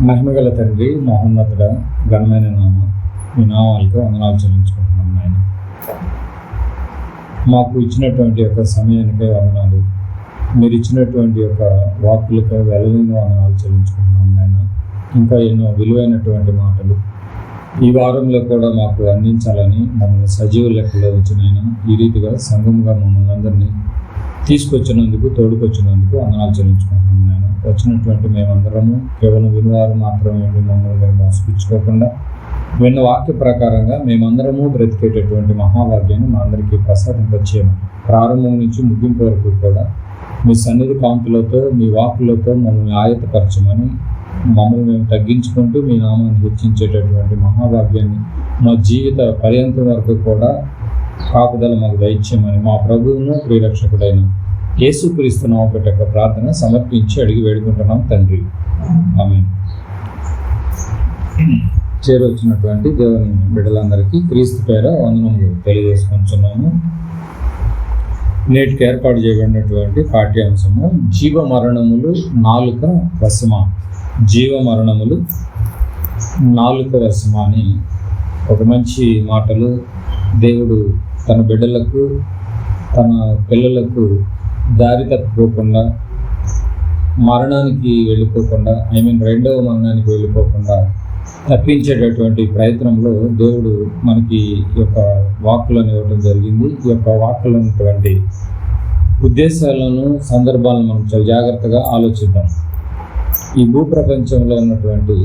మహిమగల తండ్రి, మహోన్నతుడ, ఘనమైన నామ, మీ నామాలకు వందనాలు చెల్లించుకుంటున్నాం నాయన. మాకు ఇచ్చినటువంటి యొక్క సమయానికై వందనాలు, మీరు ఇచ్చినటువంటి యొక్క వాక్కులకై వెలలేని వందనాలు చెల్లించుకుంటున్నాం నాయన. ఇంకా ఎన్నో విలువైనటువంటి మాటలు ఈ వారంలో కూడా మాకు అందించాలని మమ్మల్ని సజీవ లెక్కలో ఉంచినైనా ఈ రీతిగా సంఘముగా మమ్మల్ని అందరినీ తీసుకొచ్చినందుకు, తోడుకొచ్చినందుకు వందనాలు చెల్లించుకుంటున్నాం నాయన. వచ్చినటువంటి మేమందరము కేవలం వినివారు మాత్రమే మమ్మల్ని మేము మోసపుచ్చుకోకుండా విన్న వాక్య ప్రకారంగా మేమందరము బ్రతికేటటువంటి మహాభాగ్యాన్ని మా అందరికీ ప్రసాదింపచేయమని, ప్రారంభం నుంచి ముగింపు వరకు కూడా మీ సన్నిధి కాంతులతో, మీ వాక్కులతో మమ్మల్ని ఆయత్తపరచమని, మమ్మల్ని మేము తగ్గించుకుంటూ మీ నామాన్ని హెచ్చించేటటువంటి మహాభాగ్యాన్ని మా జీవిత పర్యంతం వరకు కూడా కాపుదల మాకు దయచేయమని మా ప్రభువును ప్రియరక్షకుడైన యేసుక్రీస్తు నామమున యొక్క ప్రార్థన సమర్పించి అడిగి వేడుకుంటున్నాం తండ్రి, ఆమేన్. చేరొచ్చినటువంటి దేవుని బిడ్డలందరికీ క్రీస్తు పేర వందనములు తెలియజేసుకుంటున్నాము. నేటికి ఏర్పాటు చేయబడినటువంటి పాఠ్యాంశము జీవ మరణములు నాలుక వశమా. జీవ మరణములు నాలుక వశమా అని ఒక మంచి మాటలు దేవుడు తన బిడ్డలకు, తన పిల్లలకు దారి తప్పిపోకుండా, మరణానికి వెళ్ళిపోకుండా, రెండవ మరణానికి వెళ్ళిపోకుండా తప్పించేటటువంటి ప్రయత్నంలో దేవుడు మనకి ఈ యొక్క వాక్కులను ఇవ్వడం జరిగింది. ఈ యొక్క వాక్కులు ఉన్నటువంటి ఉద్దేశాలను, సందర్భాలను మనం చాలా జాగ్రత్తగా ఆలోచిద్దాం. ఈ భూప్రపంచంలో ఉన్నటువంటి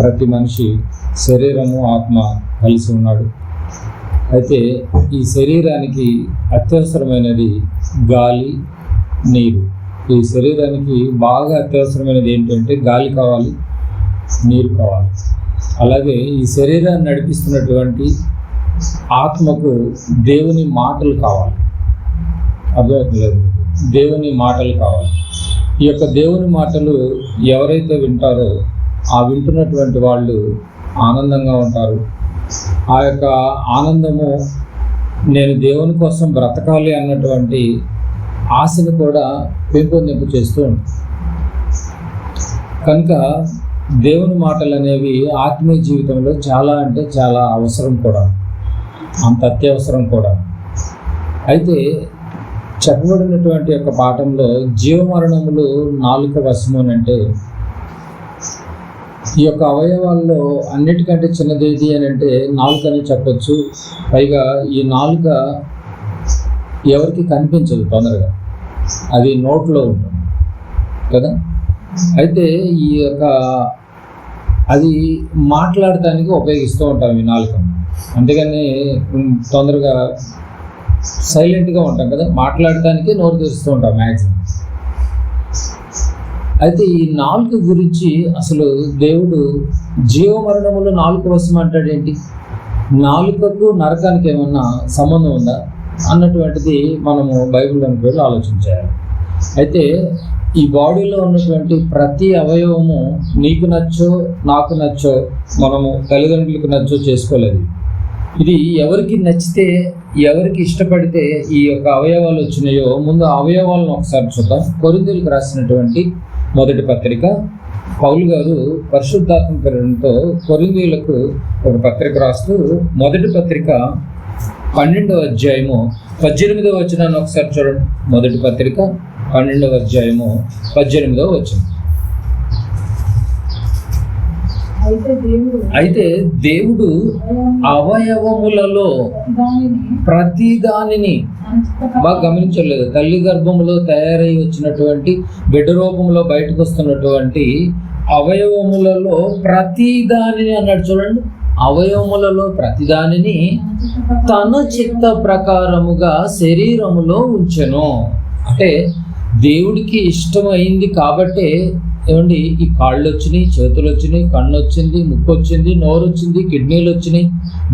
ప్రతి మనిషి శరీరము, ఆత్మ కలిసి ఉన్నాడు. అయితే ఈ శరీరానికి అత్యవసరమైనది గాలి, నీరు. ఈ శరీరానికి బాగా అత్యవసరమైనది ఏంటంటే గాలి కావాలి, నీరు కావాలి. అలాగే ఈ శరీరాన్ని నడిపిస్తున్నటువంటి ఆత్మకు దేవుని మాటలు కావాలి. అర్థమవుతలేదు? దేవుని మాటలు కావాలి. ఈ యొక్క దేవుని మాటలు ఎవరైతే వింటారో ఆ వింటున్నటువంటి వాళ్ళు ఆనందంగా ఉంటారు. ఆ యొక్క ఆనందము నేను దేవుని కోసం బ్రతకాలి అన్నటువంటి ఆశను కూడా పెంపొందింపు చేస్తూ ఉంటుంది. కనుక దేవుని మాటలు అనేవి ఆత్మీయ జీవితంలో చాలా అంటే చాలా అవసరం కూడా, అంత అత్యవసరం కూడా. అయితే చెప్పబడినటువంటి యొక్క పాఠంలో జీవమరణములు నాలుక వశము అంటే ఈ యొక్క అవయవాల్లో అన్నిటికంటే చిన్నదేది అని అంటే నాలుక అని చెప్పచ్చు. పైగా ఈ నాలుక ఎవరికి కనిపించదు తొందరగా, అది నోట్లో ఉంటుంది కదా. అయితే ఈ యొక్క అది మాట్లాడటానికి ఉపయోగిస్తూ ఉంటాం ఈ నాలుకను. అంతేగాని తొందరగా సైలెంట్గా ఉంటాం కదా, మాట్లాడటానికి నోరు తెరుస్తూ ఉంటాం మ్యాక్సిమం. అయితే ఈ నాలుక గురించి అసలు దేవుడు జీవమరణములు నాలుక వశం అంటాడేంటి? నాలుకకు నరకానికి ఏమన్నా సంబంధం ఉందా అన్నటువంటిది మనము బైబిల్లోని పేర్లు ఆలోచించాలి. అయితే ఈ బాడీలో ఉన్నటువంటి ప్రతి అవయవము నీకు నచ్చో నాకు నచ్చో, మనము తల్లిదండ్రులకు నచ్చో చేసుకోలేదు. ఇది ఎవరికి నచ్చితే, ఎవరికి ఇష్టపడితే ఈ యొక్క అవయవాలు వచ్చినాయో ముందు అవయవాలను ఒకసారి చూద్దాం. కొరింథీయులకు రాసినటువంటి మొదటి పత్రిక, పౌలు గారు పరిశుద్ధాత్మ ప్రేరణతో కొరింథీయులకు ఒక పత్రిక రాస్తూ మొదటి పత్రిక 12వ అధ్యాయము 18వ వచనాన్ని ఒకసారి చూడండి. మొదటి పత్రిక 12వ అధ్యాయము 18వ వచనం. అయితే దేవుడు అవయవములలో ప్రతి దానిని, బాగా గమనించలేదు, తల్లి గర్భములో తయారై వచ్చినటువంటి బిడ్డ రూపంలో బయటకు వస్తున్నటువంటి అవయవములలో ప్రతి దానిని అన్నాడు చూడండి. అవయవములలో ప్రతి దానిని తన చిత్త ప్రకారముగా శరీరములో ఉంచెను. అంటే దేవుడికి ఇష్టమైంది కాబట్టే ఏమండి ఈ కాళ్ళు వచ్చినాయి, చేతులు వచ్చినాయి, కన్ను వచ్చింది, ముక్కు వచ్చింది, నోరు వచ్చింది, కిడ్నీలు వచ్చినాయి,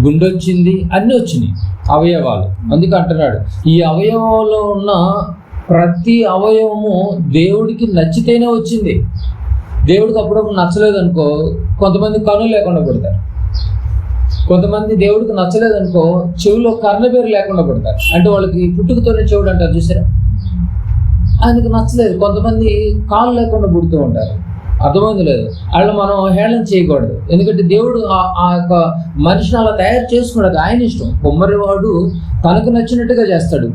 గుండె వచ్చింది, అన్నీ వచ్చినాయి అవయవాలు. అందుకే అంటున్నాడు ఈ అవయవంలో ఉన్న ప్రతి అవయవము దేవుడికి నచ్చితేనే వచ్చింది. దేవుడికి అప్పుడప్పుడు నచ్చలేదు అనుకో, కొంతమంది కన్ను లేకుండా పెడతారు. కొంతమంది దేవుడికి నచ్చలేదనుకో చెవిలో కర్ణబేరు లేకుండా పెడతారు. అంటే వాళ్ళకి పుట్టుకతోనే చెవుడు అంటారు చూసారా, ఆయనకు నచ్చలేదు. కొంతమంది కాళ్ళు లేకుండా పుడుతూ ఉంటారు. అర్థమైంది లేదు. వాళ్ళు మనం హేళన చేయకూడదు. ఎందుకంటే దేవుడు ఆ యొక్క మనిషిని అలా తయారు చేసుకున్నాడు, ఆయన ఇష్టం. కుమ్మరివాడు తనకు నచ్చినట్టుగా చేస్తాడు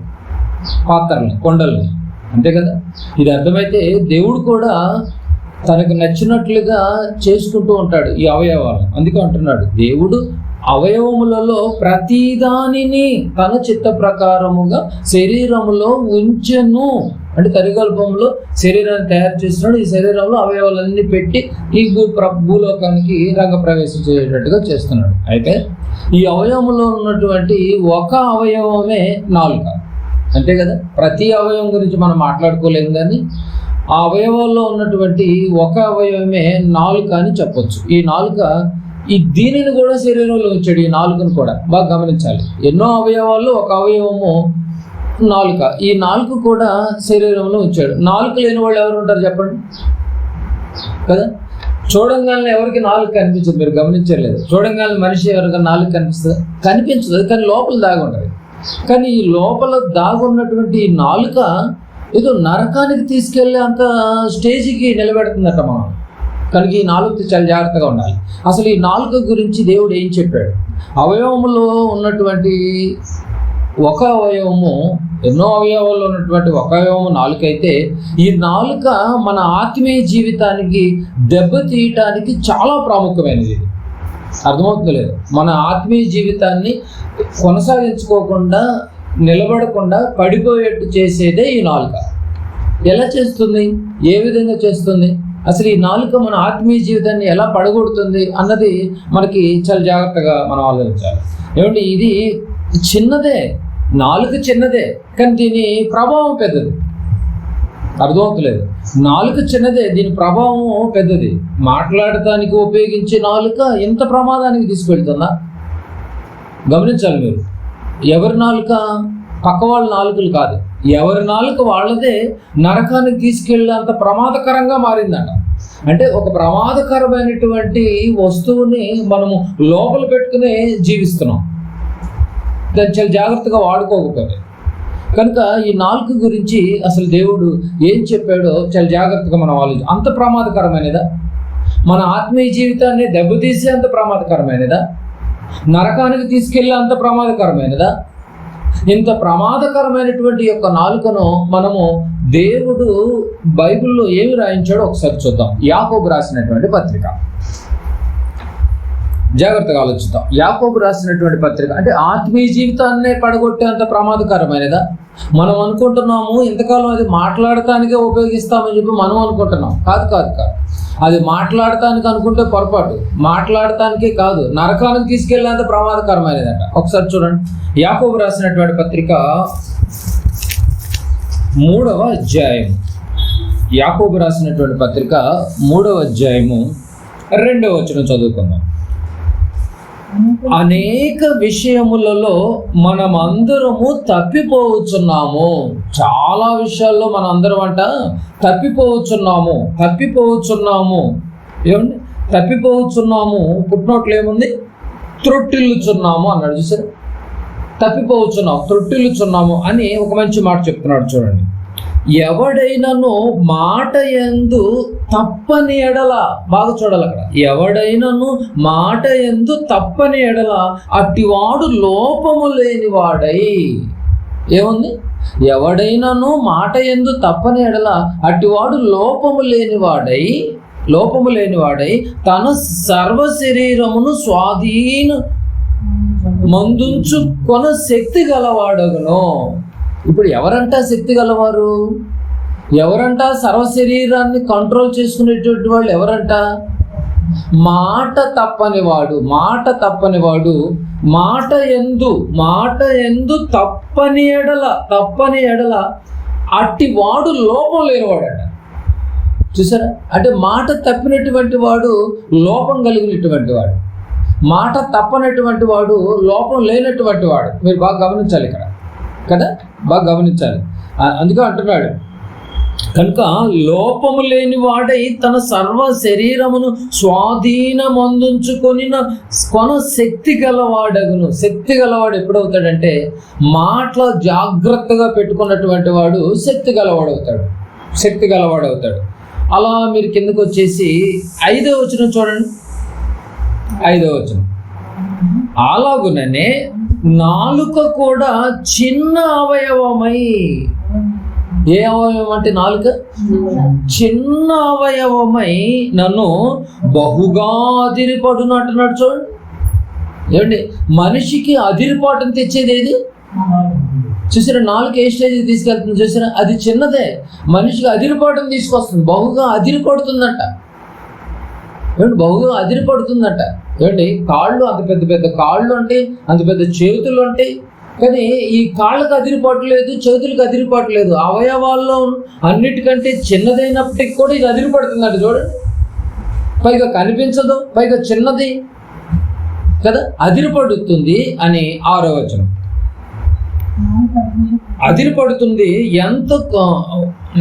పాత్రల్ని, కొండల్ని, అంతే కదా. ఇది అర్థమైతే దేవుడు కూడా తనకు నచ్చినట్లుగా చేసుకుంటూ ఉంటాడు ఈ అవయవాలను. అందుకే అంటున్నాడు, దేవుడు అవయవములలో ప్రతిదానిని తన చిత్త ప్రకారముగా శరీరములో ఉంచెను. అంటే కరిగల్పంలో శరీరాన్ని తయారు చేస్తున్నాడు. ఈ శరీరంలో అవయవాలన్నీ పెట్టి ఈ భూలోకానికి రంగప్రవేశం చేసేటట్టుగా చేస్తున్నాడు. అయితే ఈ అవయవంలో ఉన్నటువంటి ఒక అవయవమే నాలుక, అంతే కదా. ప్రతి అవయవం గురించి మనం మాట్లాడుకోలేము, కానీ ఆ అవయవాల్లో ఉన్నటువంటి ఒక అవయవమే నాలుక అని చెప్పొచ్చు. ఈ నాలుక దీనిని కూడా శరీరంలో ఉంచాడు. ఈ నాలుకను కూడా బాగా గమనించాలి. ఎన్నో అవయవాల్లో ఒక అవయవము నాలుక. ఈ నాలుక కూడా శరీరంలో ఉంచాడు. నాలుక లేని వాళ్ళు ఎవరు ఉంటారు చెప్పండి కదా. చూడంగానే ఎవరికి నాలుక కనిపించదు, మీరు గమనించలేదు. చూడంగానే మనిషి ఎవరికైనా నాలుక కనిపిస్తుంది? కనిపించదు, కానీ లోపల దాగి ఉంటుంది. కానీ ఈ లోపల దాగున్నటువంటి ఈ నాలుక ఏదో నరకానికి తీసుకెళ్ళే అంత స్టేజ్కి నిలబెడుతుందట మనం. కనుక ఈ నాలుకతో చాలా జాగ్రత్తగా ఉండాలి. అసలు ఈ నాలుక గురించి దేవుడు ఏం చెప్పాడు? అవయవములో ఉన్నటువంటి ఒక అవయవము, ఎన్నో అవయవాల్లో ఉన్నటువంటి ఒక అవయవము నాలుక అయితే, ఈ నాలుక మన ఆత్మీయ జీవితానికి దెబ్బతీయటానికి చాలా ప్రాముఖ్యమైనది. అర్థమవుతుంది లేదు? మన ఆత్మీయ జీవితాన్ని కొనసాగించుకోకుండా, నిలబడకుండా పడిపోయేట్టు చేసేదే ఈ నాలుక. ఎలా చేస్తుంది? ఏ విధంగా చేస్తుంది? అసలు ఈ నాలుక మన ఆత్మీయ జీవితాన్ని ఎలా పడగొడుతుంది అన్నది మనకి చాలా జాగ్రత్తగా మనం ఆలోచించాలి. ఏమంటే ఇది చిన్నదే, నాలుక చిన్నదే, కానీ దీని ప్రభావం పెద్దది. అర్థమవుతలేదు. నాలుక చిన్నదే, దీని ప్రభావం పెద్దది. మాట్లాడటానికి ఉపయోగించే నాలుక ఎంత ప్రమాదానికి తీసుకెళ్తుందా గమనించాలి మీరు. ఎవరి నాలుక? పక్క వాళ్ళ నాలుకలు కాదు, ఎవరి నాలుక వాళ్ళదే నరకానికి తీసుకెళ్ళేంత ప్రమాదకరంగా మారిందట. అంటే ఒక ప్రమాదకరమైనటువంటి వస్తువుని మనము లోపల పెట్టుకునే జీవిస్తున్నాం, దాన్ని చాలా జాగ్రత్తగా వాడుకోకపోతే. కనుక ఈ నాలుక గురించి అసలు దేవుడు ఏం చెప్పాడో చాలా జాగ్రత్తగా మనం ఆలోచించాలి. అంత ప్రమాదకరమైనదా? మన ఆత్మీయ జీవితాన్ని దెబ్బతీసే అంత ప్రమాదకరమైనదా? నరకానికి తీసుకెళ్ళే అంత ప్రమాదకరమైనదా? ఇంత ప్రమాదకరమైనటువంటి యొక్క నాలుకను మనము దేవుడు బైబిల్లో ఏమి రాయించాడో ఒకసారి చూద్దాం. యాకోబు రాసినటువంటి పత్రిక, జాగ్రత్తగా ఆలోచిద్దాం. యాకోబు రాసినటువంటి పత్రిక అంటే ఆత్మీయ జీవితాన్నే పడగొట్టేంత ప్రమాదకరమైనదా? మనం అనుకుంటున్నాము ఇంతకాలం అది మాట్లాడటానికే ఉపయోగిస్తామని చెప్పి మనం అనుకుంటున్నాం. కాదు కాదు కాదు, అది మాట్లాడటానికి అనుకుంటే పొరపాటు. మాట్లాడటానికే కాదు, నరకానికి తీసుకెళ్ళేంత ప్రమాదకరమైనదట. ఒకసారి చూడండి, యాకోబు రాసినటువంటి పత్రిక 3వ అధ్యాయం. యాకోబు రాసినటువంటి పత్రిక 3వ అధ్యాయము 2వ వచనం చదువుకుందాం. అనేక విషయములలో మనమందరము తప్పిపోవచ్చున్నాము. చాలా విషయాల్లో మన అందరం తప్పిపోవచ్చున్నాము. ఏమండి? తప్పిపోవచ్చున్నాము. పుట్టినోట్లు ఏముంది? త్రొట్టిల్లుచున్నాము అన్నాడు. చూసారు? తప్పిపోవచ్చున్నాము, త్రొట్టిల్లుచున్నాము అని ఒక మంచి మాట చెప్తున్నాడు. చూడండి, ఎవడైనాను మాట యందు తప్పని ఎడల, బాగా చూడాలి అక్కడ, ఎవడైనాను మాట యందు తప్పని ఎడల అట్టివాడు లోపము లేనివాడై. ఏముంది? ఎవడైనాను మాట యందు తప్పని ఎడల అట్టివాడు లోపము లేనివాడై తన సర్వ శరీరమును స్వాధీన మందుంచుకొన శక్తి గలవాడగును. ఇప్పుడు ఎవరంటా శక్తి గలవారు? ఎవరంటా సర్వ శరీరాన్ని కంట్రోల్ చేసుకునేటువంటి వాళ్ళు? ఎవరంట? మాట తప్పనివాడు. మాట యందు తప్పని ఎడల అట్టి వాడు లోపం లేనివాడట. చూసారా? అంటే మాట తప్పినటువంటి వాడు లోపం కలిగినటువంటి వాడు, మాట తప్పనటువంటి వాడు లోపం లేనటువంటి వాడు. మీరు బాగా గమనించాలి ఇక్కడ కదా, బాగా గమనించాలి. అందుకే అంటున్నాడు, కనుక లోపము లేని వాడై తన సర్వ శరీరమును స్వాధీనమందుంచుకొని కొన శక్తి గలవాడగును. శక్తి గలవాడు ఎప్పుడవుతాడంటే మాటలు జాగ్రత్తగా పెట్టుకున్నటువంటి వాడు శక్తి గలవాడవుతాడు. అలా మీరు కిందకు వచ్చేసి 5వ వచనం చూడండి. 5వ వచనం, అలాగుననే నాలుక కూడా చిన్న అవయవమై. ఏ అవయవం అంటే నాలుక? చిన్న అవయవమై నన్ను బహుగా అదిరిపడును అంటున్నాడు. చూడండి ఏమండి, మనిషికి అదిరిపాటును తెచ్చేది ఏది? చూసారా, నాలుక ఏ స్టేజ్కి తీసుకెళ్తుంది చూసారా? అది చిన్నదే, మనిషికి అదిరిపాటును తీసుకొస్తుంది, బహుగా అదిరిపడుతుందంట. ఏమండి, బహుగా అదిరిపడుతుందంట. ఏమండి, కాళ్ళు అంత పెద్ద పెద్ద కాళ్ళు అంటే, అంత పెద్ద చేతులు అంటే, కానీ ఈ కాళ్ళకు అదిరిపాటు లేదు, చేతులకు అదిరిపాటు లేదు. అవయవాల్లో అన్నిటికంటే చిన్నదైనప్పటికీ కూడా ఇది అదిరిపడుతుందంట. చూడండి, పైగా కనిపించదు, పైగా చిన్నది కదా, అదిరిపడుతుంది అని 6వ వచనం. అదిరిపడుతుంది ఎంత?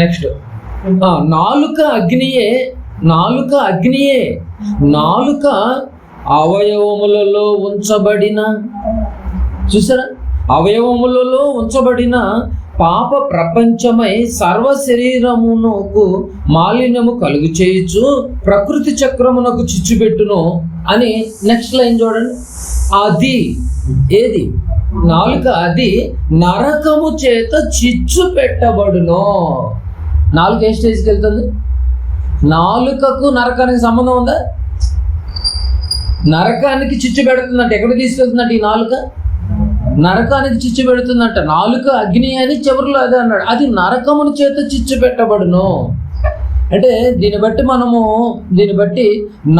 నెక్స్ట్, నాలుక అగ్నియే. నాలుక అగ్నియే, నాలుక అవయవములలో ఉంచబడిన, చూసారా, అవయవములలో ఉంచబడిన పాప ప్రపంచమై సర్వ శరీరమునకు మాలిన్యము కలుగు చేయొచ్చు, ప్రకృతి చక్రమునకు చిచ్చుపెట్టును అని నెక్స్ట్ లైన్ చూడండి. అది ఏది? నాలుక అది నరకము చేత చిచ్చు పెట్టబడును. నాలుక ఏ స్టేజ్కి వెళ్తుంది? నాలుకకు నరకానికి సంబంధం ఉందా? నరకానికి చిచ్చు పెడుతుందంట. ఎక్కడ తీసుకెళ్తుందంట ఈ నాలుక? నరకానికి చిచ్చు పెడుతుందంట. నాలుక అగ్ని అని చివరిలో అదే అన్నాడు, అది నరకముని చేత చిచ్చు పెట్టబడును. అంటే దీన్ని బట్టి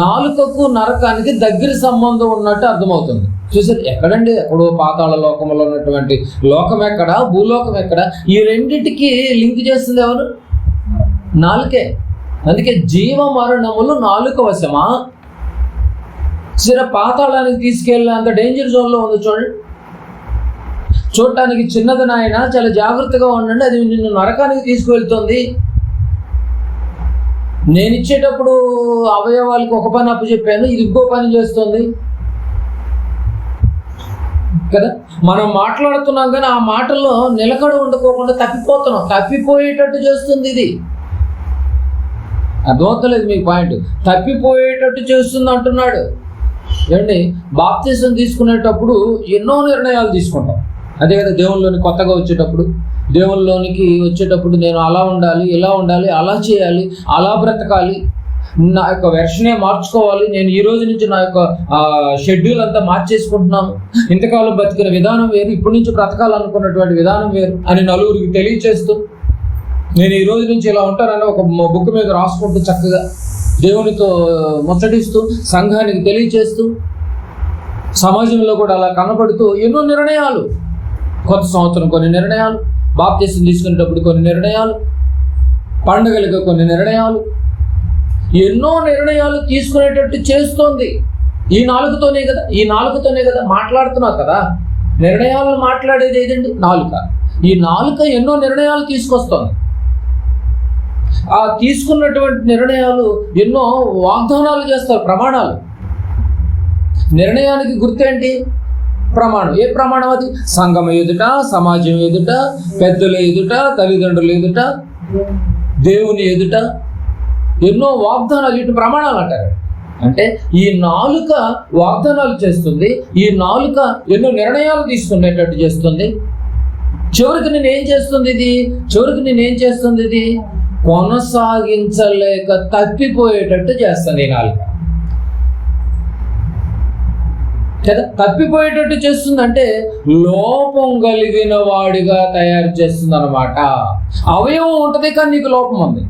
నాలుకకు నరకానికి దగ్గర సంబంధం ఉన్నట్టు అర్థమవుతుంది. చూసారు, ఎక్కడండి? ఎక్కడో పాతాళ లోకంలో ఉన్నటువంటి లోకం ఎక్కడ, భూలోకం ఎక్కడ? ఈ రెండింటికి లింక్ చేస్తుంది ఎవరు? నాలుకే. అందుకే జీవ మరణములు నాలుక వశమా? సరే, పాతాళానికి తీసుకెళ్ళే అంత డేంజర్ జోన్లో ఉంది. చూడండి, చూడటానికి చిన్నది నాయన, చాలా జాగ్రత్తగా ఉండండి, అది నిన్ను నరకానికి తీసుకువెళ్తుంది. నేను ఇచ్చేటప్పుడు అవయవాలకు ఒక పని అప్పచెప్పాను, ఇది ఇంకో పని చేస్తుంది కదా. మనం మాట్లాడుతున్నాం కానీ ఆ మాటల్లో నిలకడ ఉండకోకుండా తప్పిపోయేటట్టు చేస్తుంది. ఇది అర్థమవుతలేదు మీకు పాయింట్? తప్పిపోయేటట్టు చేస్తుంది అంటున్నాడు. ఏమండి, బాప్తిసం తీసుకునేటప్పుడు ఎన్నో నిర్ణయాలు తీసుకుంటాం. అదే కదా, దేవుళ్ళలోనికి వచ్చేటప్పుడు నేను అలా ఉండాలి, ఇలా ఉండాలి, అలా చేయాలి, అలా బ్రతకాలి, నా యొక్క వెర్షనే మార్చుకోవాలి, నేను ఈ రోజు నుంచి నా యొక్క షెడ్యూల్ అంతా మార్చేసుకుంటున్నాను, ఇంతకాలం బతికిన విధానం వేరు, ఇప్పటి నుంచి బ్రతకాలనుకున్నటువంటి విధానం వేరు అని నలుగురికి తెలియచేస్తూ, నేను ఈ రోజు నుంచి ఇలా ఉంటానని ఒక బుక్ మీద రాసుకుంటూ చక్కగా దేవునితో ముచ్చటిస్తూ సంఘానికి తెలియచేస్తూ సమాజంలో కూడా అలా కనబడుతూ ఎన్నో నిర్ణయాలు, కొత్త సంవత్సరం కొన్ని నిర్ణయాలు, బాప్తిసం తీసుకునేటప్పుడు కొన్ని నిర్ణయాలు, పండుగలకు కొన్ని నిర్ణయాలు, ఎన్నో నిర్ణయాలు తీసుకునేటట్టు చేస్తోంది. ఈ నాలుగుతోనే కదా మాట్లాడుతున్నావు కదా. నిర్ణయాలను మాట్లాడేది ఏదండి? నాలుక. ఈ నాలుక ఎన్నో నిర్ణయాలు తీసుకొస్తుంది. ఆ తీసుకున్నటువంటి నిర్ణయాలు ఎన్నో వాగ్దానాలు చేస్తారు, ప్రమాణాలు. నిర్ణయానికి గుర్తేంటి? ప్రమాణం. ఏ ప్రమాణం అది? సంఘం ఎదుట, సమాజం ఎదుట, పెద్దల ఎదుట, తల్లిదండ్రుల ఎదుట, దేవుని ఎదుట ఎన్నో వాగ్దానాలు, ఇటు ప్రమాణాలు అంటారు. అంటే ఈ నాలుక వాగ్దానాలు చేస్తుంది, ఈ నాలుక ఎన్నో నిర్ణయాలు తీసుకునేటట్టు చేస్తుంది. చివరికి నేనేం చేస్తుంది ఇది? కొనసాగించలేక తప్పిపోయేటట్టు చేస్తుంది ఈ నాలుక కదా. తప్పిపోయేటట్టు చేస్తుందంటే లోపం కలిగిన వాడిగా తయారు చేస్తుంది అన్నమాట. అవయవం ఉంటుంది కానీ నీకు లోపం ఉంది.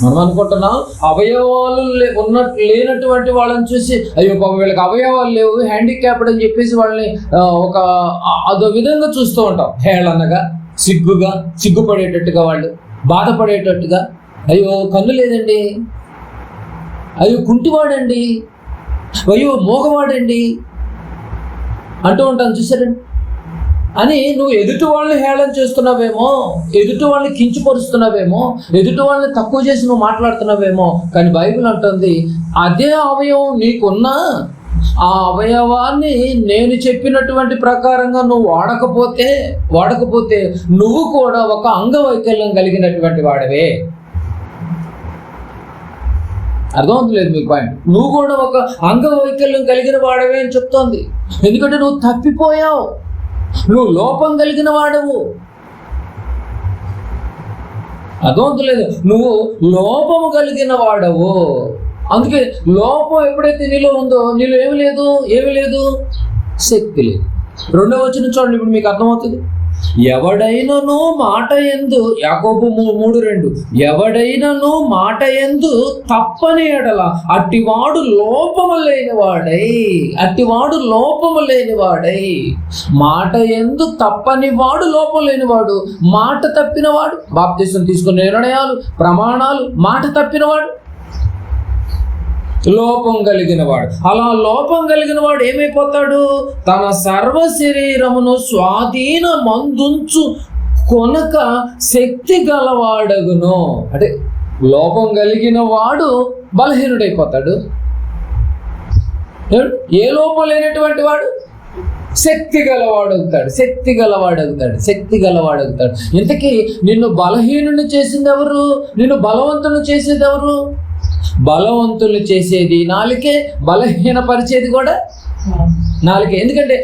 మనం అనుకుంటున్నాం అవయవాలు లేనటువంటి వాళ్ళని చూసి అయ్యో పాపం వీళ్ళకి అవయవాలు లేవు, హ్యాండిక్యాప్డ్ అని చెప్పేసి వాళ్ళని అదో విధంగా చూస్తూ ఉంటాం. హేళనగా, సిగ్గుపడేటట్టుగా, వాళ్ళు బాధపడేటట్టుగా. అయ్యో కన్ను లేదండి, అయ్యో కుంటివాడండి, అయ్యో మోగవాడండి అంటూ ఉంటాను చూసారండి. అని నువ్వు ఎదుటి వాళ్ళని హేళన చేస్తున్నావేమో, ఎదుటి వాళ్ళని కించపరుస్తున్నావేమో, ఎదుటి వాళ్ళని తక్కువ చేసి నువ్వు మాట్లాడుతున్నావేమో. కానీ బైబిల్ అంటుంది అదే అవయవం నీకున్నా ఆ అవయవాన్ని నేను చెప్పినటువంటి ప్రకారంగా నువ్వు వాడకపోతే నువ్వు కూడా ఒక అంగవైకల్యం కలిగినటువంటి వాడవే. అర్థమవుతలేదు మీకు పాయింట్. నువ్వు కూడా ఒక అంగవైకల్యం కలిగిన వాడవే అని చెప్తోంది. ఎందుకంటే నువ్వు తప్పిపోయావు, నువ్వు లోపం కలిగిన వాడవు. అర్థమవుతలేదు, నువ్వు లోపము కలిగిన వాడవు. అందుకే లోపం ఎప్పుడైతే నీలో ఉందో నీలో ఏమి లేదు, శక్తి లేదు. 2వ వచనం చూడండి, ఇప్పుడు మీకు అర్థమవుతుంది. ఎవడైనను మాట యందు, యాకోబు 3:2, ఎవడైనను మాట యందు తప్పని ఎడల అట్టివాడు లోపము లేనివాడై. మాట యందు తప్పని వాడు లోపం లేనివాడు. మాట తప్పినవాడు, బాప్తిసం తీసుకున్న నిర్ణయాలు, ప్రమాణాలు, మాట తప్పినవాడు లోపం కలిగిన వాడు. అలా లోపం కలిగిన వాడు ఏమైపోతాడు? తన సర్వ శరీరమును స్వాధీనమందుంచు కొనక శక్తి గలవాడగును. అంటే లోపం కలిగిన వాడు బలహీనుడైపోతాడు. ఏ లోపం లేనటువంటి వాడు శక్తి గలవాడవుతాడు. ఇంతకీ నిన్ను బలహీనుని చేసింది ఎవరు? నిన్ను బలవంతుని చేసేది ఎవరు? బలవంతులు చేసేది నాలుకే, బలహీనపరిచేది కూడా నాలుకే. ఎందుకంటే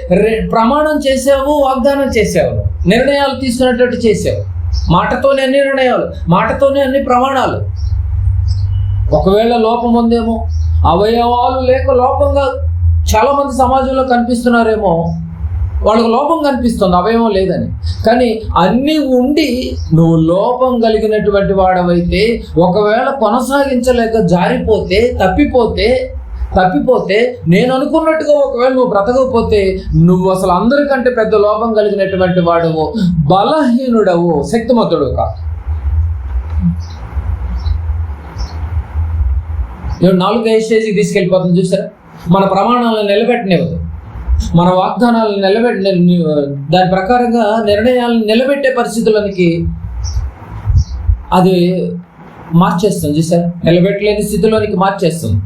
ప్రమాణం చేసావు, వాగ్దానం చేసావు, నిర్ణయాలు తీసుకునేటట్టు చేసావు. మాటతోనే అన్ని నిర్ణయాలు, మాటతోనే అన్ని ప్రమాణాలు. ఒకవేళ లోపం ఉందేమో, అవయవాలు లేక లోపంగా చాలా మంది సమాజంలో కనిపిస్తున్నారేమో, వాళ్ళకు లోపం కనిపిస్తుంది, అవయవం లేదని. కానీ అన్నీ ఉండి నువ్వు లోపం కలిగినటువంటి వాడవైతే, ఒకవేళ కొనసాగించలేక జారిపోతే, తప్పిపోతే నేను అనుకున్నట్టుగా ఒకవేళ నువ్వు బ్రతకపోతే, నువ్వు అసలు అందరికంటే పెద్ద లోపం కలిగినటువంటి వాడవు, బలహీనుడవు, శక్తిమంతుడు కాదు. 4వ స్టేజ్కి తీసుకెళ్ళిపోతుంది చూసారా? మన ప్రమాణాలను నిలబెట్టనివ్వదు, మన వాగ్దానాలను దాని ప్రకారంగా నిర్ణయాలను నిలబెట్టే పరిస్థితులకి అది మార్చేస్తుంది చూసారా? నిలబెట్టలేని స్థితిలోనికి మార్చేస్తుంది.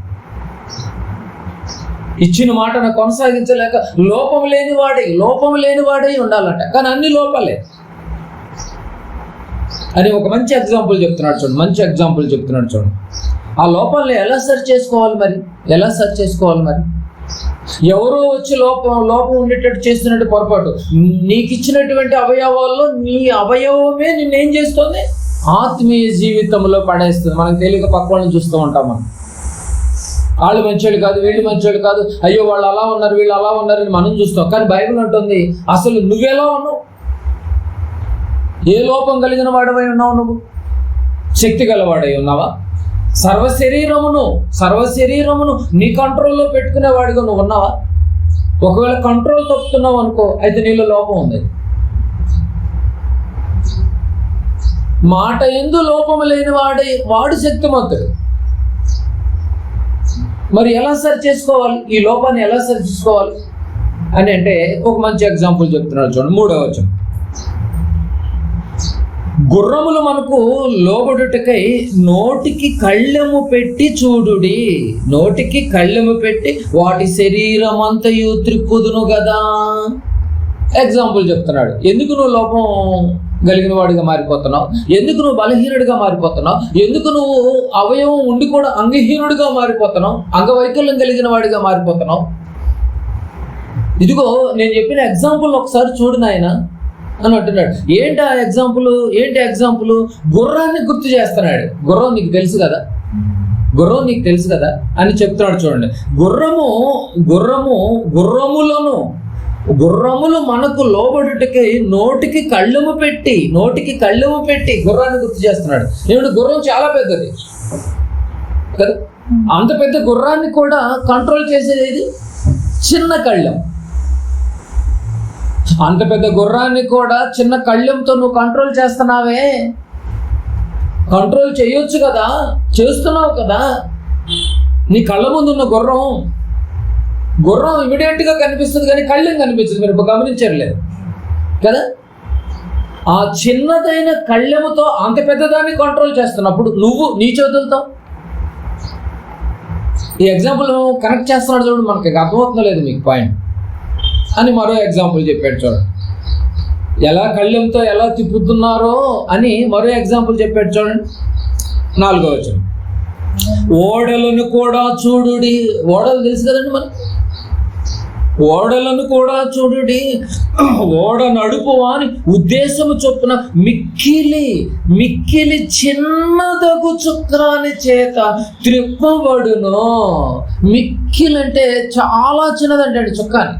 ఇచ్చిన మాటను కొనసాగించలేక లోపం లేనివాడై ఉండాలంట. కానీ అన్ని లోపాలే అని ఒక మంచి ఎగ్జాంపుల్ చెప్తున్నాడు చూడండి. ఆ లోపాలను ఎలా సరి చేసుకోవాలి మరి? ఎవరో వచ్చి లోపం ఉండేటట్టు చేస్తున్నట్టు పొరపాటు. నీకు ఇచ్చినటువంటి అవయవాల్లో నీ అవయవమే నిన్నేం చేస్తుంది? ఆత్మీయ జీవితంలో పడేస్తుంది. మనకు తెలియక పక్క వాళ్ళని చూస్తూ ఉంటాం. మనం వాళ్ళు మంచోళ్ళు కాదు, వీళ్ళు మంచోళ్ళు కాదు, అయ్యో వాళ్ళు అలా ఉన్నారు, వీళ్ళు అలా ఉన్నారని మనం చూస్తాం. కానీ బైబిల్ అంటుంది, అసలు నువ్వెలా ఉన్నావు? ఏ లోపం కలిగిన వాడవై ఉన్నావు? నువ్వు శక్తి గలవాడై ఉన్నావా? సర్వశరీరమును నీ కంట్రోల్లో పెట్టుకునేవాడిగా నువ్వు ఉన్నావా? ఒకవేళ కంట్రోల్ తప్పుతున్నావు అనుకో, అయితే నీలో లోపం ఉంది. మాట యందు లోపము లేని వాడు శక్తిమంతుడు. మరి ఎలా సరి చేసుకోవాలి? ఈ లోపాన్ని ఎలా సరి చేసుకోవాలి అని అంటే ఒక మంచి ఎగ్జాంపుల్ చెప్తున్నాడు చూడండి. 3వ వచనం. గుర్రములు మనకు లోబడుటకై నోటికి కళ్ళెము పెట్టి చూడుడి. నోటికి కళ్ళెము పెట్టి వాటి శరీరం అంతయు త్రిప్పుదును కదా. ఎగ్జాంపుల్ చెప్తున్నాడు. ఎందుకు నువ్వు లోపం కలిగిన వాడిగా మారిపోతున్నావు? ఎందుకు నువ్వు బలహీనుడిగా మారిపోతున్నావు? ఎందుకు నువ్వు అవయవం ఉండి కూడా అంగహీనుడిగా మారిపోతున్నావు? అంగవైకల్యం కలిగిన వాడిగా మారిపోతున్నావు? ఇదిగో నేను చెప్పిన ఎగ్జాంపుల్ ఒకసారి చూడు నాయన అని అంటున్నాడు. ఏంటి ఆ ఎగ్జాంపుల్? గుర్రాన్ని గుర్తు చేస్తున్నాడు. గుర్రం నీకు తెలుసు కదా అని చెప్తున్నాడు చూడండి. గుర్రములు మనకు లోబడుటకి నోటికి కళ్ళెము పెట్టి గుర్రాన్ని గుర్తు చేస్తున్నాడు. ఏమిటి? గుర్రం చాలా పెద్దది కదా. అంత పెద్ద గుర్రాన్ని కూడా కంట్రోల్ చేసేది చిన్న కళ్ళెం. అంత పెద్ద గుర్రాన్ని కూడా చిన్న కళ్ళెంతో నువ్వు కంట్రోల్ చేస్తున్నావే. కంట్రోల్ చేయొచ్చు కదా, చేస్తున్నావు కదా. నీ కళ్ళ ముందు ఉన్న గుర్రం ఇమీడియట్గా కనిపిస్తుంది, కానీ కళ్ళెం కనిపించదు. మీరు గమనించలేదు కదా? ఆ చిన్నదైన కళ్ళెముతో అంత పెద్దదాన్ని కంట్రోల్ చేస్తున్నప్పుడు నువ్వు నీ చేతులతో. ఈ ఎగ్జాంపుల్ కనెక్ట్ చేస్తున్నాడు చూడండి. మనకి అర్థమవుతుందో లేదు మీకు పాయింట్ అని మరో ఎగ్జాంపుల్ చెప్పాడు చూడండి. ఎలా కళ్ళెంతో ఎలా తిప్పుతున్నారో అని మరో ఎగ్జాంపుల్ చెప్పాడు చూడండి. 4వ వచనం. ఓడలను కూడా చూడుడి. ఓడలు తెలుసు కదండి మనకు. ఓడలను కూడా చూడుడి, ఓడ నడుపు అని ఉద్దేశము చొప్పున మిక్కిలి చిన్నదగు చక్రాని చేత త్రిప్పబడును. మిక్కిలి అంటే చాలా చిన్నదంటే అండి చొక్కాని.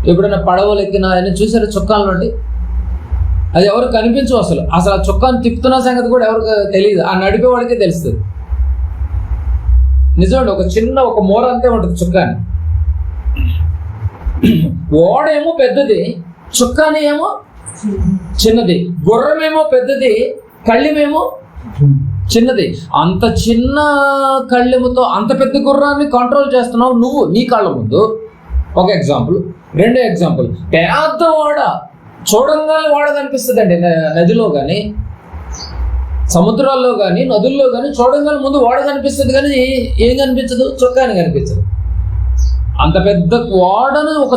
ఎప్పుడైనా పడవలు ఎక్కినా అని చూసారా చొక్కాలు నుండి? అది ఎవరు కనిపించవు అసలు ఆ చొక్కాని తిప్పుతున్న సంగతి కూడా ఎవరికి తెలియదు, ఆ నడిపేవాడికే తెలుస్తుంది. నిజమండి, ఒక మూర అంతే ఉంటుంది చొక్కాని. ఓడేమో పెద్దది, చుక్కాని ఏమో చిన్నది. గుర్రమేమో పెద్దది, కళ్ళెమేమో చిన్నది. అంత చిన్న కళ్ళెముతో అంత పెద్ద గుర్రాన్ని కంట్రోల్ చేస్తున్నావు నువ్వు నీ కళ్ళ ముందు. ఒక ఎగ్జాంపుల్. రెండో ఎగ్జాంపుల్, పెద్ద ఓడ చూడంగానే ఓడ కనిపిస్తుంది అండి. నదిలో కానీ సముద్రాల్లో కానీ నదుల్లో కానీ చూడంగానే ముందు ఓడ కనిపిస్తుంది, కానీ ఏం కనిపించదు? చొక్కాని కనిపించదు. అంత పెద్ద ఓడను ఒక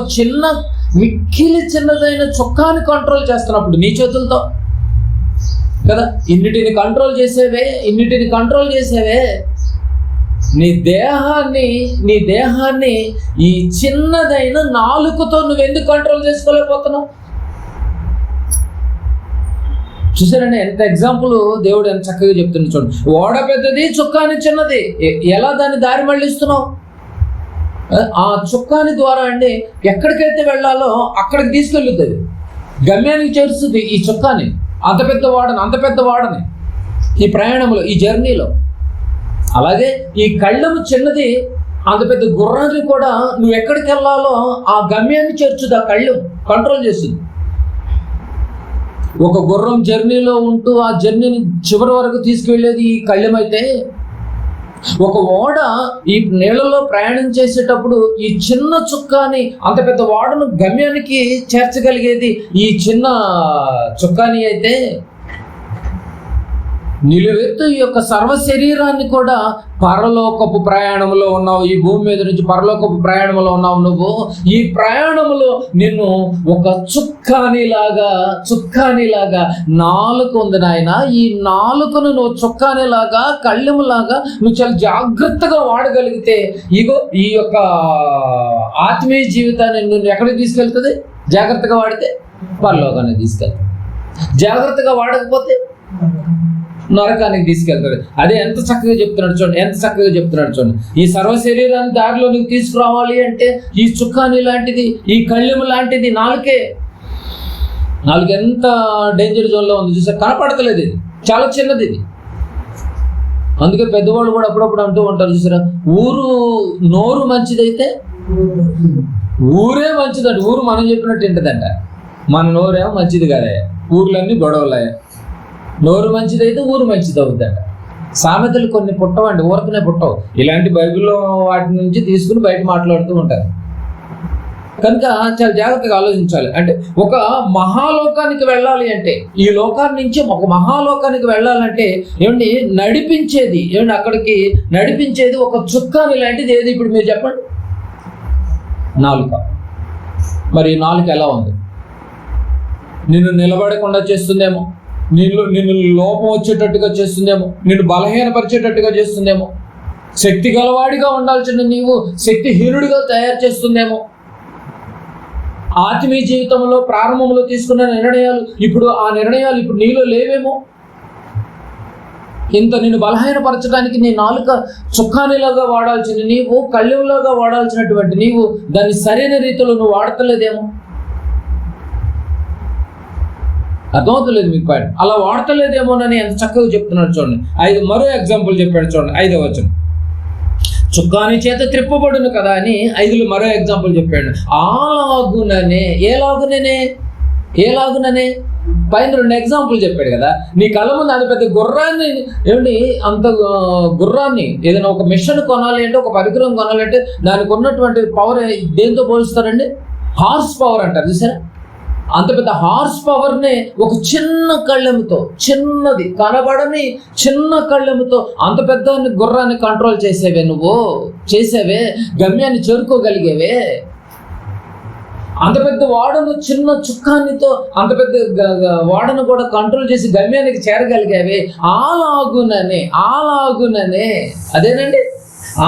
మిక్కిలి చిన్నదైన చొక్కాని కంట్రోల్ చేస్తున్నప్పుడు నీ చేతులతో కదా, ఇన్నిటిని కంట్రోల్ చేసేవే నీ దేహాన్ని ఈ చిన్నదైన నాలుకతో నువ్వెందుకు కంట్రోల్ చేసుకోలేకపోతున్నావు? చూసారండి ఎంత ఎగ్జాంపుల్ దేవుడు ఎంత చక్కగా చెప్తున్నా. చూడండి, ఓడ పెద్దది, చుక్కాని చిన్నది. ఎలా దాన్ని దారి మళ్ళిస్తున్నావు? ఆ చుక్కాని ద్వారా అండి ఎక్కడికైతే వెళ్ళాలో అక్కడికి తీసుకెళ్ళుతుంది, గమ్యానికి చేరుస్తుంది ఈ చుక్కాని. అంత పెద్ద వాడని ఈ ప్రయాణంలో, ఈ జర్నీలో. అలాగే ఈ కళ్ళము చిన్నది, అంత పెద్ద గుర్రాన్ని కూడా నువ్వు ఎక్కడికి వెళ్ళాలో ఆ గమ్యాన్ని చేర్చుది ఆ కళ్ళు కంట్రోల్ చేస్తుంది. ఒక గుర్రం జర్నీలో ఉంటూ ఆ జర్నీని చివరి వరకు తీసుకువెళ్ళేది ఈ కళ్ళెమైతే, ఒక ఓడ ఈ నీళ్ళలో ప్రయాణం చేసేటప్పుడు ఈ చిన్న చుక్కాని, అంత పెద్ద ఓడను గమ్యానికి చేర్చగలిగేది ఈ చిన్న చుక్కాని అయితే, నిలువెత్తు ఈ యొక్క సర్వ శరీరాన్ని కూడా పరలోకపు ప్రయాణంలో ఉన్నావు. ఈ భూమి మీద నుంచి పరలోకపు ప్రయాణంలో ఉన్నావు నువ్వు. ఈ ప్రయాణంలో నిన్ను ఒక చుక్కానిలాగా నాలుక ఉంది నాయన. ఈ నాలుకను నువ్వు చుక్కానిలాగా, కళ్ళెములాగా నువ్వు చాలా జాగ్రత్తగా వాడగలిగితే, ఇగో ఈ యొక్క ఆత్మీయ జీవితాన్ని నువ్వు ఎక్కడికి తీసుకెళ్తుంది? జాగ్రత్తగా వాడితే పరలోకానికి తీసుకెళ్తుంది. జాగ్రత్తగా వాడకపోతే నరకానికి తీసుకెళ్తాడు. అదే ఎంత చక్కగా చెప్తున్నాడు చూడండి. ఈ సర్వ శరీరాన్ని దారిలో నీకు తీసుకురావాలి అంటే ఈ చుక్కాని లాంటిది, ఈ కళ్ళెము లాంటిది నాలుక ఎంత డేంజర్ జోన్లో ఉంది చూసారు. కనపడతలేదు, ఇది చాలా చిన్నది ఇది. అందుకే పెద్దవాళ్ళు కూడా అప్పుడప్పుడు అంటూ ఉంటారు చూసారా, నోరు మంచిదైతే ఊరే మంచిదంట. ఊరు మనం చెప్పినట్టు ఏంటదంట, మన నోరేమో మంచిది కాదే, ఊర్లన్నీ గొడవలే. నోరు మంచిదైతే ఊరు మంచిది అవుతుందట. సామెతలు కొన్ని పుట్టవండి, ఊరకనే పుట్టవు. ఇలాంటి బైబిల్లో వాటి నుంచి తీసుకుని బయట మాట్లాడుతూ ఉంటారు. కనుక చాలా జాగ్రత్తగా ఆలోచించాలి. అంటే ఒక మహాలోకానికి వెళ్ళాలి అంటే, ఈ లోకాన్ని నుంచి ఒక మహాలోకానికి వెళ్ళాలంటే ఏమండి నడిపించేది, అక్కడికి నడిపించేది ఒక చుక్కాని లాంటిది ఏది? ఇప్పుడు మీరు చెప్పండి. నాలుక. మరి నాలుక ఎలా ఉంది? నిన్ను నిలబడకుండా చేస్తుందేమో, నిన్ను లోపం వచ్చేటట్టుగా చేస్తుందేమో, నిన్ను బలహీనపరిచేటట్టుగా చేస్తుందేమో, శక్తి గలవాడిగా ఉండాల్సిన నీవు శక్తిహీనుడిగా తయారు చేస్తుందేమో, ఆత్మీయ జీవితంలో ప్రారంభంలో తీసుకున్న నిర్ణయాలు ఇప్పుడు నీలో లేవేమో, ఇంత నిన్ను బలహీనపరచడానికి నీ నాలుక చుక్కానిలాగా వాడాల్సిన నీవు, కళ్ళెంలాగా వాడాల్సినటువంటి నీవు దాన్ని సరైన రీతిలో నువ్వు వాడతలేదేమో. అర్థమవుతలేదు మీకు పాయింట్. అలా వాడతలేదేమోనని ఎంత చక్కగా చెప్తున్నాడు చూడండి. మరో ఎగ్జాంపుల్ చెప్పాడు చూడండి, 5వ వచనం. చుక్కాని చేత త్రిప్పబడును కదా అని 5లో మరో ఎగ్జాంపుల్ చెప్పాడు. ఏలాగుననే పైన 2 ఎగ్జాంపుల్ చెప్పాడు కదా. నీ కళ్ళ ముందు అంత పెద్ద గుర్రాన్ని గుర్రాన్ని ఏదైనా ఒక మిషన్ కొనాలి అంటే, ఒక పరికరం కొనాలి అంటే దానికి ఉన్నటువంటి పవర్ దేంతో పోలుస్తారండి? హార్స్ పవర్ అంటారు చూసారా. అంత పెద్ద హార్స్ పవర్ని ఒక చిన్న కళ్ళెముతో, చిన్నది కనబడని చిన్న కళ్ళెముతో అంత పెద్ద గుర్రాన్ని కంట్రోల్ చేసేవే, గమ్యాన్ని చేరుకోగలిగేవే. అంత పెద్ద ఓడను చిన్న చుక్కానితో అంత పెద్ద ఓడను కూడా కంట్రోల్ చేసి గమ్యానికి చేరగలిగావే, అలాగుననే అదేనండి,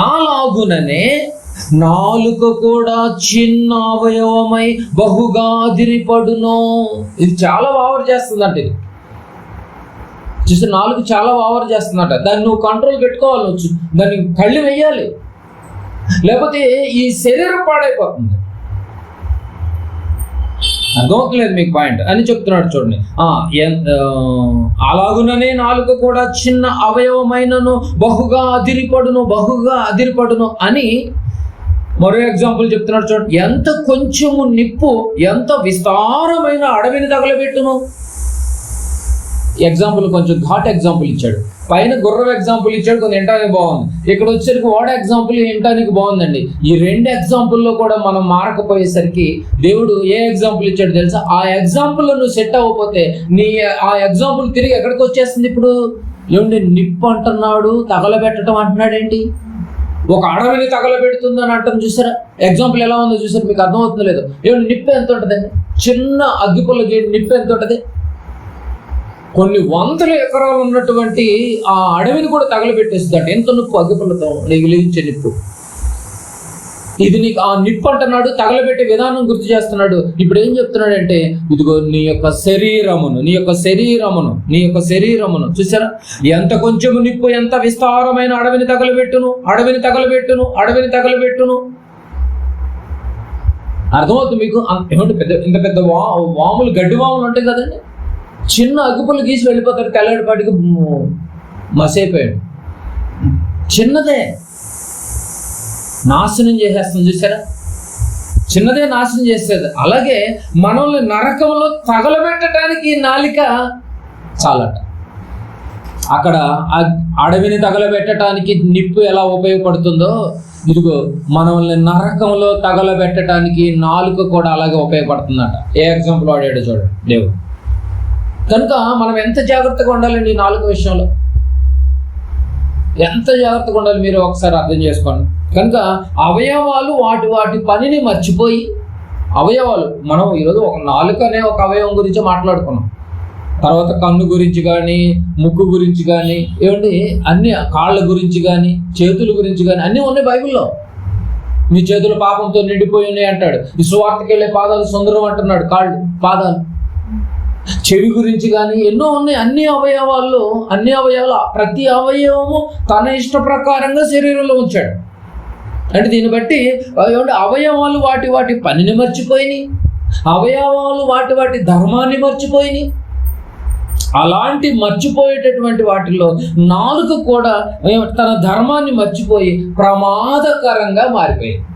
అలాగుననే నాలుక కూడా చిన్న అవయవమై బహుగా అదిరిపడును. ఇది చాలా ఓవర్ చేస్తుందంట. ఇది చూసి నాలుగు చాలా ఓవర్ చేస్తుందంట. దాన్ని నువ్వు కంట్రోల్ పెట్టుకోవాలి, నువ్వు దాన్ని కళ్ళు వేయాలి, లేకపోతే ఈ శరీరం పాడైపోతుంది. అర్థమవుతలేదు మీకు పాయింట్ అని చెప్తున్నాడు చూడండి. అలాగుననే నాలుక కూడా చిన్న అవయవమైనను బహుగా అదిరిపడును అని మరో ఎగ్జాంపుల్ చెప్తున్నాడు చూడండి. ఎంత కొంచెము నిప్పు ఎంత విస్తారమైన అడవిని తగలబెట్టును. ఎగ్జాంపుల్ కొంచెం ఘాట్ ఎగ్జాంపుల్ ఇచ్చాడు. పైన గుర్రం ఎగ్జాంపుల్ ఇచ్చాడు, కొంచెం వినటానికి బాగుంది. ఇక్కడ వచ్చేసరికి ఓడ ఎగ్జాంపుల్ వినటానికి బాగుందండి. ఈ రెండు ఎగ్జాంపుల్లో కూడా మనం మారకపోయేసరికి దేవుడు ఏ ఎగ్జాంపుల్ ఇచ్చాడు తెలుసా? ఆ ఎగ్జాంపుల్లో నువ్వు సెట్ అవ్వకపోతే ఆ ఎగ్జాంపుల్ తిరిగి ఎక్కడికి వచ్చేస్తుంది? ఇప్పుడు ఏమండి, నిప్పు అంటున్నాడు, తగలబెట్టడం అంటున్నాడు ఏంటి? ఒక అడవిని తగలబెడుతుంది అని అంటాం చూసారా? ఎగ్జాంపుల్ ఎలా ఉందో చూసారా? మీకు అర్థమవుతుందో లేదో? ఏమండి, నిప్పు ఎంత ఉంటుందండి? చిన్న అగ్గిపుల్ల నిప్పు ఎంత ఉంటుంది? కొన్ని వందల ఎకరాలు ఉన్నటువంటి ఆ అడవిని కూడా తగలబెట్టేస్తుందట. ఎంత నిప్పు, అగ్గిపుల్లతో వెలిగించే నిప్పు. ఇది నీకు ఆ నిప్పు అంటున్నాడు, తగలబెట్టే విధానం గుర్తు చేస్తున్నాడు. ఇప్పుడు ఏం చెప్తున్నాడంటే, ఇదిగో నీ యొక్క శరీరమును చూసారా? ఎంత కొంచెము నిప్పు ఎంత విస్తారమైన అడవిని తగలబెట్టును. అర్థమవుతుంది మీకు? ఏమంటే ఇంత పెద్ద వాములు, గడ్డి వాములు ఉంటాయి కదండి, చిన్న అగ్గిపుల్లు గీసి వెళ్ళిపోతాడు, తెల్లడిపాటికి మసైపోయాడు. చిన్నదే నాశనం చేసేస్తుంది చూసారా? చిన్నదే నాశనం చేసేది. అలాగే మనల్ని నరకంలో తగలబెట్టడానికి నాలిక చాలట. అక్కడ అడవిని తగలబెట్టడానికి నిప్పు ఎలా ఉపయోగపడుతుందో, ఇదిగో మనల్ని నరకంలో తగలబెట్టడానికి నాలుక కూడా అలాగే ఉపయోగపడుతుందట. ఏ ఎగ్జాంపుల్ వాడాడో చూడండి దేవుడు. కనుక మనం ఎంత జాగ్రత్తగా ఉండాలండి ఈ నాలుగు విషయంలో, ఎంత జాగ్రత్తగా ఉండాలి మీరు ఒకసారి అర్థం చేసుకోండి. కనుక అవయవాలు వాటి పనిని మర్చిపోయి, అవయవాలు మనం ఈరోజు ఒక నాలుక అనే ఒక అవయవం గురించి మాట్లాడుకున్నాం, తర్వాత కన్ను గురించి కానీ, ముక్కు గురించి కానీ, ఏమండి అన్ని కాళ్ళ గురించి కానీ, చేతుల గురించి కానీ అన్నీ ఉన్నాయి బైబిల్లో. మీ చేతులు పాపంతో నిండిపోయి ఉన్నాయి అంటాడు. ఈ సువార్తకి వెళ్ళే పాదాలు సుందరం అంటున్నాడు, కాళ్ళు పాదాలు. చెవి గురించి కానీ ఎన్నో ఉన్నాయి. అన్ని అవయవాలు ప్రతి అవయవము తన ఇష్ట ప్రకారంగా శరీరంలో ఉంచాడు. అంటే దీన్ని బట్టి అవయవాలు వాటి పనిని మర్చిపోయినాయి, అవయవాలు వాటి ధర్మాన్ని మర్చిపోయినాయి. అలాంటి మర్చిపోయేటటువంటి వాటిల్లో నాలుక కూడా తన ధర్మాన్ని మర్చిపోయి ప్రమాదకరంగా మారిపోయింది.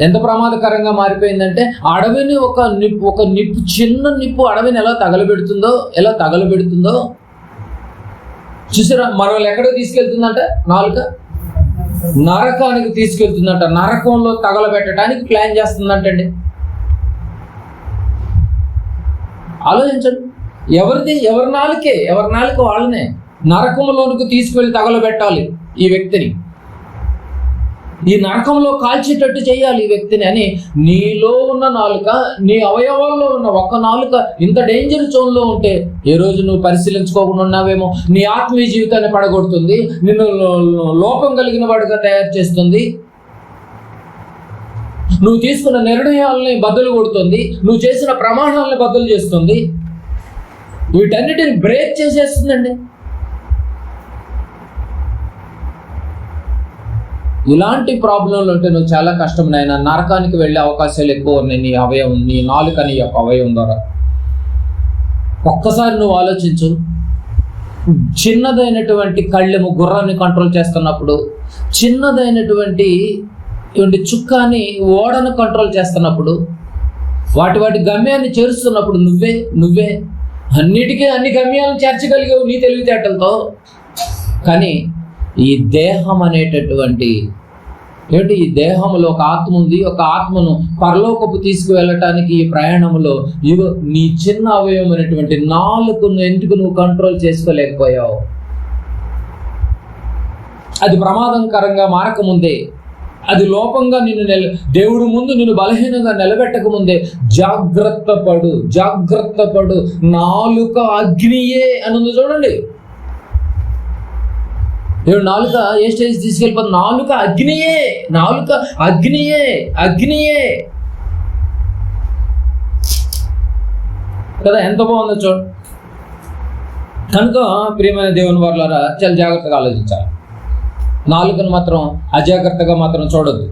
ఎంత ప్రమాదకరంగా మారిపోయిందంటే, అడవిని ఒక నిప్పు, చిన్న నిప్పు అడవిని ఎలా తగలబెడుతుందో చూసారా? మనల్ని ఎక్కడికి తీసుకెళ్తుందంట? నాలుక నరకానికి తీసుకెళ్తుందంట. నరకంలో తగలబెట్టడానికి ప్లాన్ చేస్తుందంటండి. ఆలోచించండి, ఎవరి నాలుక వాళ్ళనే నరకంలోనికి తీసుకువెళ్ళి తగలబెట్టాలి ఈ వ్యక్తిని, ఈ నరకంలో కాల్చేటట్టు చేయాలి ఈ వ్యక్తిని అని. నీలో ఉన్న నాలుక, నీ అవయవాల్లో ఉన్న ఒక నాలుక ఇంత డేంజర్ జోన్లో ఉంటే ఏ రోజు నువ్వు పరిశీలించుకోకుండా ఉన్నావేమో. నీ ఆత్మీయ జీవితాన్ని పడగొడుతుంది, నిన్ను లోపం కలిగిన వాడిగా తయారు చేస్తుంది, నువ్వు తీసుకున్న నిర్ణయాలని బద్దలు కొడుతుంది, నువ్వు చేసిన ప్రమాణాలని బద్దలు చేస్తుంది, వీటన్నిటిని బ్రేక్ చేసేస్తుందండి. ఇలాంటి ప్రాబ్లంలు ఉంటే నువ్వు చాలా కష్టం నాయన. నరకానికి వెళ్ళే అవకాశాలు ఎక్కువ ఉన్నాయి నీ అవయవం, నీ నాలుక, నీ యొక్క అవయవం ద్వారా. ఒక్కసారి నువ్వు ఆలోచించు. చిన్నదైనటువంటి కళ్ళెము గుర్రాన్ని కంట్రోల్ చేస్తున్నప్పుడు, చిన్నదైనటువంటి చుక్కాని ఓడను కంట్రోల్ చేస్తున్నప్పుడు, వాటి గమ్యాన్ని చేరుస్తున్నప్పుడు నువ్వే అన్నిటికీ అన్ని గమ్యాలను చేర్చగలిగావు నీ తెలివితేటలతో. కానీ ఈ దేహం అనేటటువంటి ఈ దేహంలో ఒక ఆత్మ ఉంది. ఒక ఆత్మను పరలోకపు తీసుకువెళ్ళటానికి ఈ ప్రయాణంలో ఇగో నీ చిన్న అవయవం అనేటువంటి నాలుకను ఎందుకు నువ్వు కంట్రోల్ చేసుకోలేకపోయావు? అది ప్రమాదకరంగా మారకముందే అది లోపంగా దేవుడి ముందు నిన్ను బలహీనంగా నిలబెట్టక ముందే జాగ్రత్త పడు. నాలుక అగ్నియే అని ఉంది చూడండి. దేవుడు నాలుక ఏ స్టేజ్ తీసుకెళ్ళిపోతుంది? నాలుక అగ్నియే కదా, ఎంత బాగుందో చూడు. కనుక ప్రియమైన దేవుని వారలారా, చాలా జాగ్రత్తగా ఆలోచించాలి. నాలుకను మాత్రం అజాగ్రత్తగా మాత్రం చూడొద్దు.